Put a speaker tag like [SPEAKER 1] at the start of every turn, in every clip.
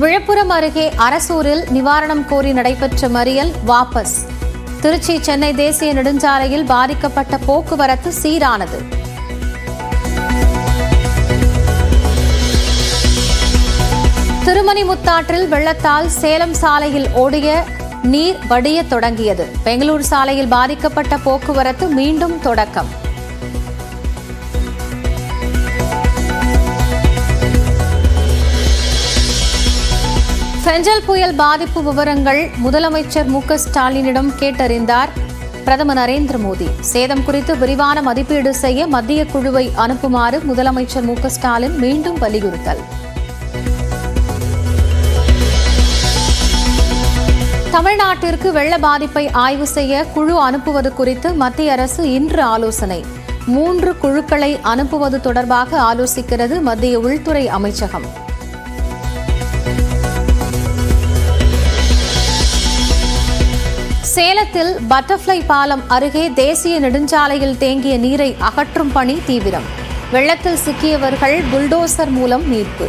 [SPEAKER 1] விழுப்புரம் அருகே அரசூரில் நிவாரணம் கோரி நடைபெற்ற மறியல் வாபஸ். திருச்சி சென்னை தேசிய நெடுஞ்சாலையில் பாதிக்கப்பட்ட போக்குவரத்து சீரானது. திருமணிமுத்தாற்றில் வெள்ளத்தால் சேலம் சாலையில் ஓடிய நீர் வடிய தொடங்கியது. பெங்களூரு சாலையில் பாதிக்கப்பட்ட போக்குவரத்து மீண்டும் தொடக்கம். பெஞ்சல் புயல் பாதிப்பு விவரங்கள் முதலமைச்சர் மு.க. ஸ்டாலினிடம் கேட்டறிந்தார் பிரதமர் நரேந்திர மோடி. சேதம் குறித்து விரிவான மதிப்பீடு செய்ய மத்திய குழுவை அனுப்புமாறு முதலமைச்சர் மு.க. ஸ்டாலின் மீண்டும் வலியுறுத்தல். தமிழ்நாட்டிற்கு வெள்ள பாதிப்பை ஆய்வு செய்ய குழு அனுப்புவது குறித்து மத்திய அரசு இன்று ஆலோசனை. 3 குழுக்களை அனுப்புவது தொடர்பாக ஆலோசிக்கிறது மத்திய உள்துறை அமைச்சகம். சேலத்தில் பட்டர்ஃப்ளை பாலம் அருகே தேசிய நெடுஞ்சாலையில் தேங்கிய நீரை அகற்றும் பணி தீவிரம். வெள்ளத்தில் சிக்கியவர்கள் புல்டோசர் மூலம் மீட்பு.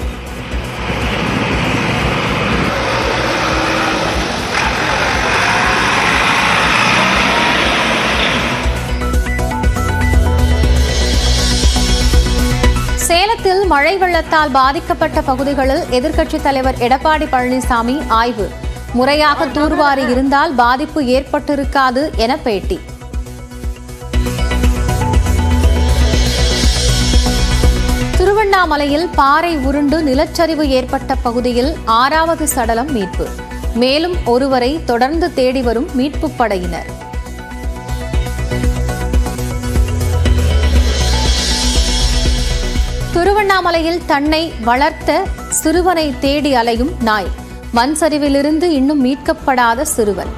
[SPEAKER 1] சேலத்தில் மழை வெள்ளத்தால் பாதிக்கப்பட்ட பகுதிகளில் எதிர்க்கட்சித் தலைவர் எடப்பாடி பழனிசாமி ஆய்வு. முறையாக தூர்வாரி இருந்தால் பாதிப்பு ஏற்பட்டிருக்காது என பேட்டி. திருவண்ணாமலையில் பாறை உருண்டு நிலச்சரிவு ஏற்பட்ட பகுதியில் 6வது சடலம் மீட்பு. மேலும் ஒருவரை தொடர்ந்து தேடி வரும் மீட்புப் படையினர். திருவண்ணாமலையில் தன்னை வளர்த்த சிறுவனை தேடி அலையும் நாய். மண் சரிவிலிருந்து இன்னும் மீட்கப்படாத சிறுவன்.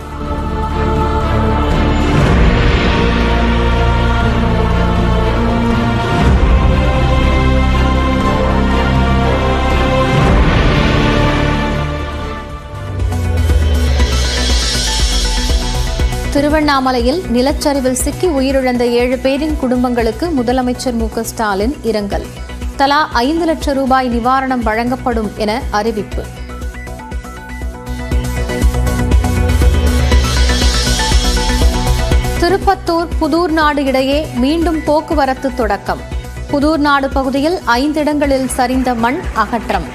[SPEAKER 1] திருவண்ணாமலையில் நிலச்சரிவில் சிக்கி உயிரிழந்த 7 பேரின் குடும்பங்களுக்கு முதலமைச்சர் மு.க. ஸ்டாலின் இரங்கல். தலா 5 லட்சம் ரூபாய் நிவாரணம் வழங்கப்படும் என அறிவிப்பு. திருப்பத்தூர் புதூர்நாடு இடையே மீண்டும் போக்குவரத்து தொடக்கம். புதூர்நாடு பகுதியில் 5 இடங்களில் சரிந்த மண் அகற்றம்.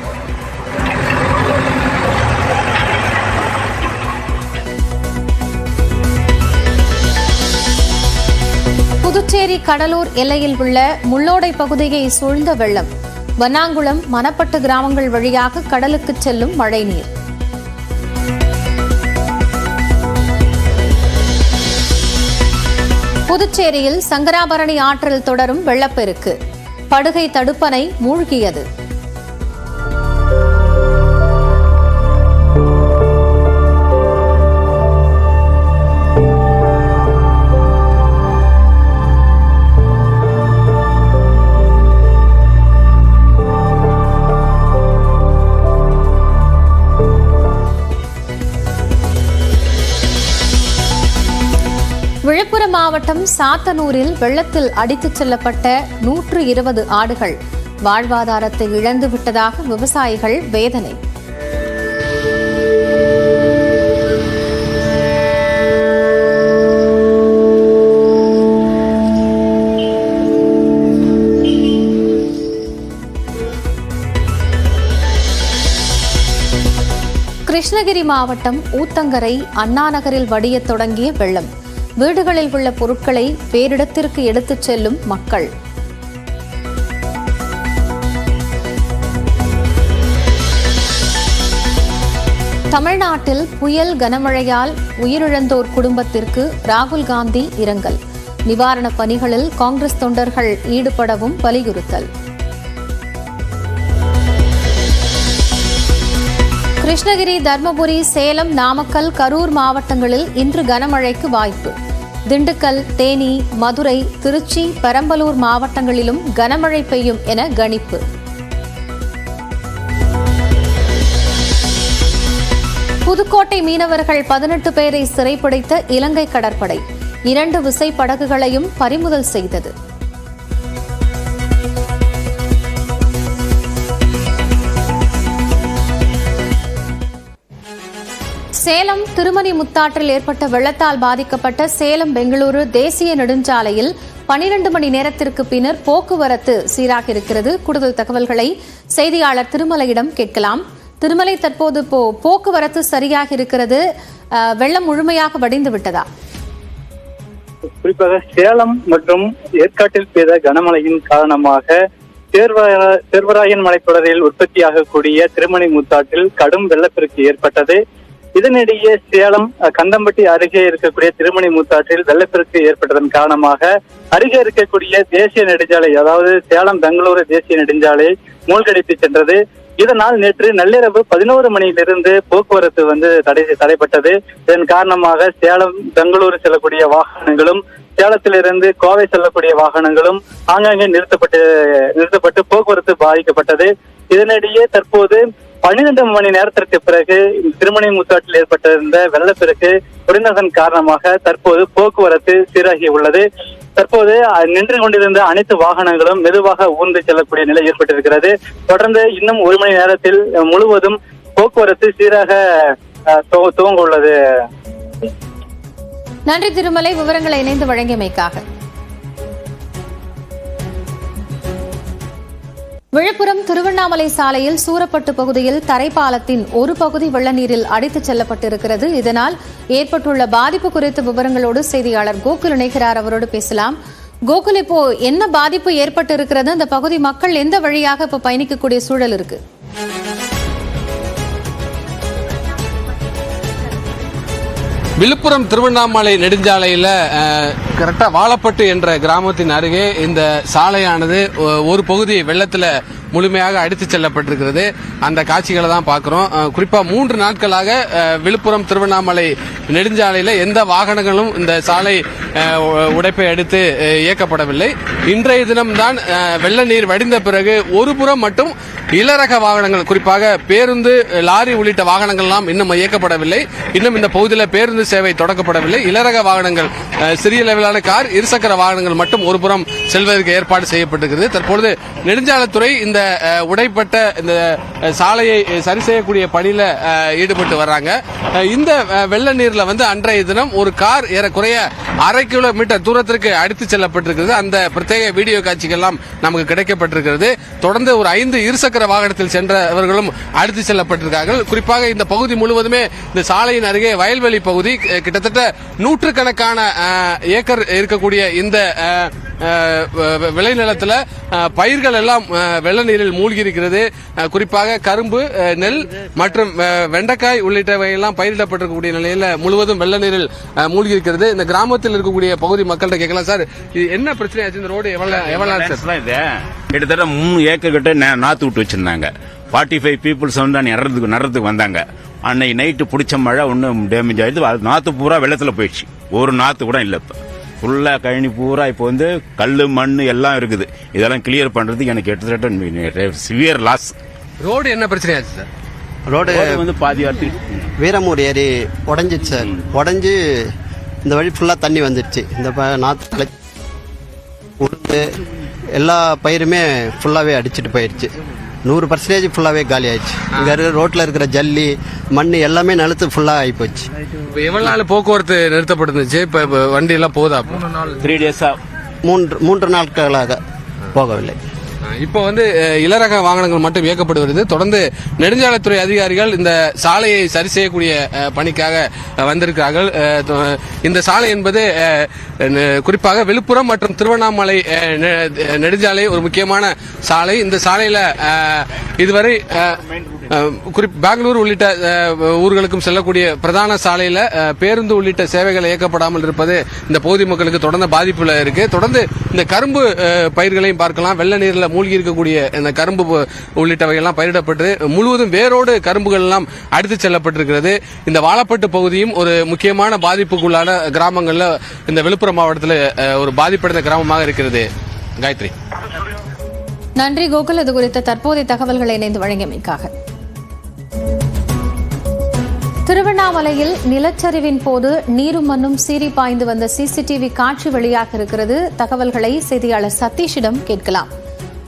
[SPEAKER 1] புதுச்சேரி கடலூர் எல்லையில் உள்ள முள்ளோடை பகுதியை சூழ்ந்த வெள்ளம். வண்ணாங்குளம் மணப்பட்டு கிராமங்கள் வழியாக கடலுக்கு செல்லும் மழைநீர். புதுச்சேரியில் சங்கராபரணி ஆற்றில் தொடரும் வெள்ளப்பெருக்கு. படுகை தடுப்பணை மூழ்கியது. விழுப்புரம் மாவட்டம் சாத்தனூரில் வெள்ளத்தில் அடித்துச் செல்லப்பட்ட 120 ஆடுகள் வாழ்வாதாரத்தை இழந்து விட்டதாக விவசாயிகள் வேதனை. கிருஷ்ணகிரி மாவட்டம் ஊத்தங்கரை அண்ணாநகரில் வடியத் தொடங்கிய வெள்ளம். வீடுகளில் உள்ள பொருட்களை வேறிடத்திற்கு எடுத்துச் செல்லும் மக்கள். தமிழ்நாட்டில் புயல் கனமழையால் உயிரிழந்தோர் குடும்பத்திற்கு ராகுல் காந்தி இரங்கல். நிவாரணப் பணிகளில் காங்கிரஸ் தொண்டர்கள் ஈடுபடவும் வலியுறுத்தல். கிருஷ்ணகிரி, தர்மபுரி, சேலம், நாமக்கல், கரூர் மாவட்டங்களில் இன்று கனமழைக்கு வாய்ப்பு. திண்டுக்கல், தேனி, மதுரை, திருச்சி, பெரம்பலூர் மாவட்டங்களிலும் கனமழை பெய்யும் என கணிப்பு. புதுக்கோட்டை மீனவர்கள் 18 பேரை சிறைப்பிடித்த இலங்கை கடற்படை 2 விசைப்படகுகளையும் பறிமுதல் செய்தது. சேலம் திருமணி முத்தாற்றில் ஏற்பட்ட வெள்ளத்தால் பாதிக்கப்பட்ட சேலம் பெங்களூரு தேசிய நெடுஞ்சாலையில் 12 மணி நேரத்திற்கு பின்னர் போக்குவரத்து சீராக இருக்கிறது. கூடுதல் தகவல்களை செய்தியாளர் திருமலையிடம் கேட்கலாம். திருமலை, தற்போது போக்குவரத்து சரியாக இருக்கிறது, வெள்ளம் முழுமையாக வடிந்து விட்டதா?
[SPEAKER 2] குறிப்பாக சேலம் மற்றும் ஏற்காட்டில் பெய்த கனமழையின் காரணமாக சேர்வராயன் மலைத்தொடரில் உற்பத்தியாகக்கூடிய திருமணி முத்தாற்றில் கடும் வெள்ளப்பெருக்கு ஏற்பட்டது. இதனிடையே சேலம் கந்தம்பட்டி அருகே இருக்கக்கூடிய திருமணி முத்தாற்றில் வெள்ளப்பெருக்கு ஏற்பட்டதன் காரணமாக அருகே இருக்கக்கூடிய தேசிய நெடுஞ்சாலை, அதாவது சேலம் பெங்களூரு தேசிய நெடுஞ்சாலை மூழ்கடித்து சென்றது. இதனால் நேற்று நள்ளிரவு 11 மணியிலிருந்து போக்குவரத்து தடைப்பட்டது. இதன் காரணமாக சேலம் பெங்களூரு செல்லக்கூடிய வாகனங்களும் சேலத்திலிருந்து கோவை செல்லக்கூடிய வாகனங்களும் ஆங்காங்கே நிறுத்தப்பட்டு போக்குவரத்து பாதிக்கப்பட்டது. இதனிடையே தற்போது 12 மணி நேரத்திற்கு பிறகு திருமணி முத்தாற்றில் ஏற்பட்டிருந்த வெள்ளப்பெருக்கு குறைந்ததன் காரணமாக தற்போது போக்குவரத்து சீராகி உள்ளது. தற்போது நின்று கொண்டிருந்த அனைத்து வாகனங்களும் மெதுவாக ஊர்ந்து செல்லக்கூடிய நிலை ஏற்பட்டிருக்கிறது. தொடர்ந்து இன்னும் 1 மணி நேரத்தில் முழுவதும் போக்குவரத்து சீராக துவங்க உள்ளது.
[SPEAKER 1] நன்றி திருமலை, விவரங்களை இணைந்து வழங்கியமைக்காக. விழுப்புரம் திருவண்ணாமலை சாலையில் சூரப்பட்டு பகுதியில் தரைப்பாலத்தின் ஒரு பகுதி வெள்ள நீரில் அடித்துச் செல்லப்பட்டிருக்கிறது. இதனால் ஏற்பட்டுள்ள பாதிப்பு குறித்த விவரங்களோடு செய்தியாளர் கோகுல் இணைகிறார். அவரோடு பேசலாம். கோகுல், இப்போ என்ன பாதிப்பு ஏற்பட்டு இருக்கிறது? அந்த பகுதி மக்கள் எந்த வழியாக இப்போ பயணிக்கக்கூடிய சூழல் இருக்கு?
[SPEAKER 3] விழுப்புரம் திருவண்ணாமலை நெடுஞ்சாலையில் கரெக்டாக வாழப்பட்டு என்ற கிராமத்தின் அருகே இந்த சாலையானது ஒரு பகுதி வெள்ளத்தில் முழுமையாக அடித்துச் செல்லப்பட்டிருக்கிறது. அந்த காட்சிகளை தான் பார்க்குறோம். குறிப்பாக 3 நாட்களாக விழுப்புரம் திருவண்ணாமலை நெடுஞ்சாலையில் எந்த வாகனங்களும் இந்த சாலை உடைப்பை அடுத்து இயக்கப்படவில்லை. இன்றைய தினம்தான் வெள்ள நீர் வடிந்த பிறகு ஒரு புறம் மட்டும் இளரக வாகனங்கள், குறிப்பாக பேருந்து, லாரி உள்ளிட்ட வாகனங்கள்லாம் இன்னும் இயக்கப்படவில்லை. இன்னும் இந்த பகுதியில் பேருந்து சேவை தொடங்கப்படவில்லை. இளரக வாகனங்கள், சிறிய லெவலான கார், இருசக்கர வாகனங்கள் மட்டும் ஒரு புறம் செல்வதற்கு ஏற்பாடு செய்யப்பட்டிருக்கிறது. தற்பொழுது நெடுஞ்சாலைத்துறை இந்த உடைப்பட்ட இந்த சாலையை சரி செய்யக்கூடிய பணியில ஈடுபட்டு வர்றாங்க. இந்த வெள்ள நீர்ல அன்றைய தினம் ஒரு கார் ஏறக்குறைய 1/2 கிலோமீட்டர் தூரத்திற்கு அடித்துச் செல்லப்பட்டிருக்கிறது. அந்த பிரத்யேக வீடியோ காட்சிகள் எல்லாம் நமக்கு கிடைக்கப்பட்டிருக்கிறது. தொடர்ந்து ஒரு 5 இருசக்கர வாகனத்தில் சென்றவர்களும் அடித்துச் செல்லப்பட்டிருக்கார்கள். குறிப்பாக இந்த பகுதி முழுவதுமே இந்த சாலையின் அருகே வயல்வெளி பகுதி, கிட்டத்தட்ட 100கணக்கான ஏக்கர் இருக்கக்கூடிய இந்த விளைநிலத்தில் பயிர்கள் எல்லாம் வெள்ள நீரில் மூழ்கி இருக்கிறது. குறிப்பாக கரும்பு, நெல் மற்றும் வெண்டைக்காய் உள்ளிட்டவை எல்லாம் பயிரிடப்பட்டிருக்கக்கூடிய நிலையில் முழுவதும் வெள்ள நீரில் மூழ்கி இருக்கிறது. இந்த கிராமத்தில் இருக்கக்கூடிய பகுதி மக்கள்கிட்ட கேட்கலாம், சார் இது என்ன பிரச்சனை ஆச்சு? இந்த ரோடு எவ்வளவு
[SPEAKER 4] கிட்டத்தட்ட 3 ஏக்கர் கிட்ட நாத்து விட்டு வச்சிருந்தாங்க. 45 பீப்புள்ஸ் நடுறதுக்கு வந்தாங்க. அன்னைக்கு நைட்டு பிடிச்ச மழை ஒன்றும் டேமேஜ் ஆயிடுது. நாத்து பூரா வெள்ளத்தில் போயிடுச்சு. ஒரு நாத்து கூட இல்லை. இப்போ ஃபுல்லாக கழனி பூரா இப்போ கல் மண் எல்லாம் இருக்குது. இதெல்லாம் கிளியர் பண்ணுறதுக்கு எனக்கு கிட்டத்தட்ட சிவியர் லாஸ்.
[SPEAKER 3] ரோடு என்ன பிரச்சனை ஆச்சு சார்?
[SPEAKER 4] ரோடு பாதி
[SPEAKER 5] வீரமூர் ஏரி உடஞ்சிச்சு சார். உடஞ்சி இந்த வழி ஃபுல்லாக தண்ணி வந்துடுச்சு. இந்த நாற்று உளுந்து எல்லா பயிருமே ஃபுல்லாகவே அடிச்சுட்டு போயிடுச்சு. 100% ஃபுல்லாகவே காலி ஆயிடுச்சு. இங்கே இருக்கிற ரோட்டில் இருக்கிற ஜல்லி, மண் எல்லாமே நிலத்து ஃபுல்லாக ஆகி போச்சு.
[SPEAKER 3] இப்போ எவ்வளவு நாள் போக்குவரத்து நிறுத்தப்பட்டிருந்துச்சு? இப்போ வண்டி எல்லாம் போதா?
[SPEAKER 4] 3 டேஸா
[SPEAKER 5] 3 நாட்களாக போகவில்லை.
[SPEAKER 3] இப்போ இளரக வாகனங்கள் மட்டும் இயக்கப்படுகிறது. தொடர்ந்து நெடுஞ்சாலைத்துறை அதிகாரிகள் இந்த சாலையை சரி செய்யக்கூடிய பணிக்காக வந்திருக்கிறார்கள். இந்த சாலை என்பது குறிப்பாக விழுப்புரம் மற்றும் திருவண்ணாமலை நெடுஞ்சாலை ஒரு முக்கியமான சாலை. இந்த சாலையில இதுவரை பெங்களூர் உள்ளிட்ட ஊர்களுக்கும் செல்லக்கூடிய பிரதான சாலையில பேருந்து உள்ளிட்ட சேவைகள் இயக்கப்படாமல் இருப்பது இந்த பகுதி மக்களுக்கு தொடர்ந்து பாதிப்புல இருக்கு. தொடர்ந்து இந்த கரும்பு பயிர்களையும் பார்க்கலாம். வெள்ள நீர்ல மூழ்கி இருக்கக்கூடிய இந்த கரும்பு உள்ளிட்டவைகள்லாம் பயிரிடப்பட்டு முழுவதும் வேரோடு கரும்புகள் எல்லாம் அடித்துச் செல்லப்பட்டிருக்கிறது. இந்த வாழப்பட்டு பகுதியும் ஒரு முக்கியமான பாதிப்புக்குள்ளான கிராமங்கள்ல இந்த விழுப்புரம் மாவட்டத்தில் ஒரு பாதிப்படைந்த கிராமமாக இருக்கிறது. காயத்ரி,
[SPEAKER 1] நன்றி கோகுல், இது குறித்த தற்போதைய தகவல்களை இணைந்து வழங்கியமைக்காக. திருவண்ணாமலையில் நிலச்சரிவின் போது நீரும் மண்ணும் சீறி பாய்ந்து வந்த சிசிடிவி காட்சி வெளியாக இருக்கிறது. தகவல்களை செய்தியாளர் சதீஷிடம் கேட்கலாம்.